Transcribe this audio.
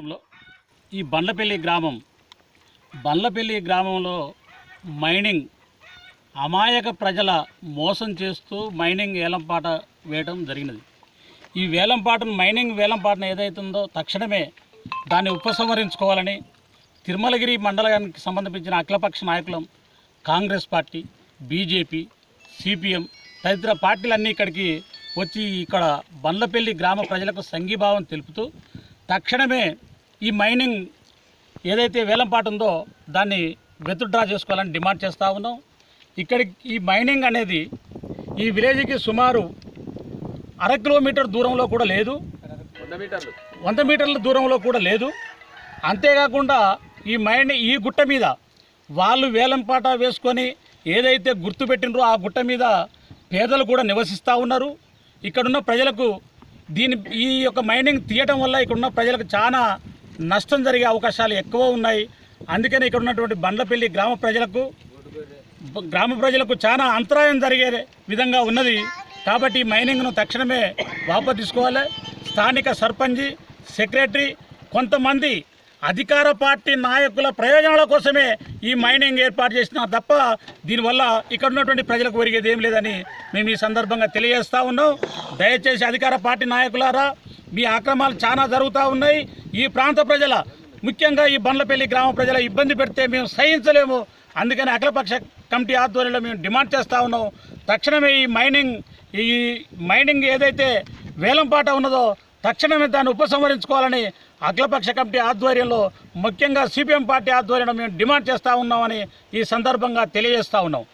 నియోజకవర్గంలో ఈ బండ్లపల్లి గ్రామంలో మైనింగ్ అమాయక ప్రజల మోసం చేస్తూ మైనింగ్ వేలంపాట వేయడం జరిగినది. ఈ మైనింగ్ వేలంపాటను ఏదైతుందో తక్షణమే దాన్ని ఉపసంహరించుకోవాలని తిరుమలగిరి మండలానికి సంబంధించిన అఖిలపక్ష నాయకులం కాంగ్రెస్ పార్టీ, బీజేపీ, సిపిఎం తదితర పార్టీలన్నీ ఇక్కడికి వచ్చి ఇక్కడ బండ్లపల్లి గ్రామ ప్రజలకు సంఘీభావం తెలుపుతూ తక్షణమే ఈ మైనింగ్ ఏదైతే వేలంపాట ఉందో దాన్ని విత్డ్రా చేసుకోవాలని డిమాండ్ చేస్తూ ఉన్నాం. ఇక్కడికి ఈ మైనింగ్ అనేది ఈ విలేజ్కి సుమారు 1/2 కిలోమీటర్ దూరంలో కూడా లేదు, 100 మీటర్ల దూరంలో కూడా లేదు. అంతేకాకుండా ఈ గుట్ట మీద వాళ్ళు వేలంపాట వేసుకొని ఏదైతే గుర్తు పెట్టినరో ఆ గుట్ట మీద పేదలు కూడా నివసిస్తూ ఉన్నారు. ఇక్కడున్న ప్రజలకు ఈ యొక్క మైనింగ్ తీయటం వల్ల ఇక్కడున్న ప్రజలకు చాలా నష్టం జరిగే అవకాశాలు ఎక్కువ ఉన్నాయి. అందుకని ఇక్కడ ఉన్నటువంటి బండ్లపల్లి గ్రామ ప్రజలకు చాలా అంతరాయం జరిగే విధంగా ఉన్నది. కాబట్టి ఈ మైనింగ్ను తక్షణమే వాపసు తీసుకోవాలి. స్థానిక సర్పంచి, సెక్రటరీ, కొంతమంది అధికార పార్టీ నాయకుల ప్రయోజనాల కోసమే ఈ మైనింగ్ ఏర్పాటు చేసినా తప్ప దీనివల్ల ఇక్కడ ఉన్నటువంటి ప్రజలకు ఒరిగేది ఏం లేదని మేము ఈ సందర్భంగా తెలియజేస్తూ ఉన్నాం. దయచేసి అధికార పార్టీ నాయకులారా, మీ అక్రమాలు చాలా జరుగుతూ ఉన్నాయి. ఈ ప్రాంత ప్రజల, ముఖ్యంగా ఈ బండ్లపల్లి గ్రామ ప్రజల ఇబ్బంది పెడితే మేము సహించలేము. అందుకని అఖిలపక్ష కమిటీ ఆధ్వర్యంలో మేము డిమాండ్ చేస్తూ ఉన్నాం. తక్షణమే ఈ మైనింగ్ ఏదైతే వేలంపాట ఉన్నదో తక్షణమే దాన్ని ఉపసంహరించుకోవాలని అఖిలపక్ష కమిటీ ఆధ్వర్యంలో, ముఖ్యంగా సిపిఎం పార్టీ ఆధ్వర్యంలో మేము డిమాండ్ చేస్తూ ఉన్నామని ఈ సందర్భంగా తెలియజేస్తూ ఉన్నాం.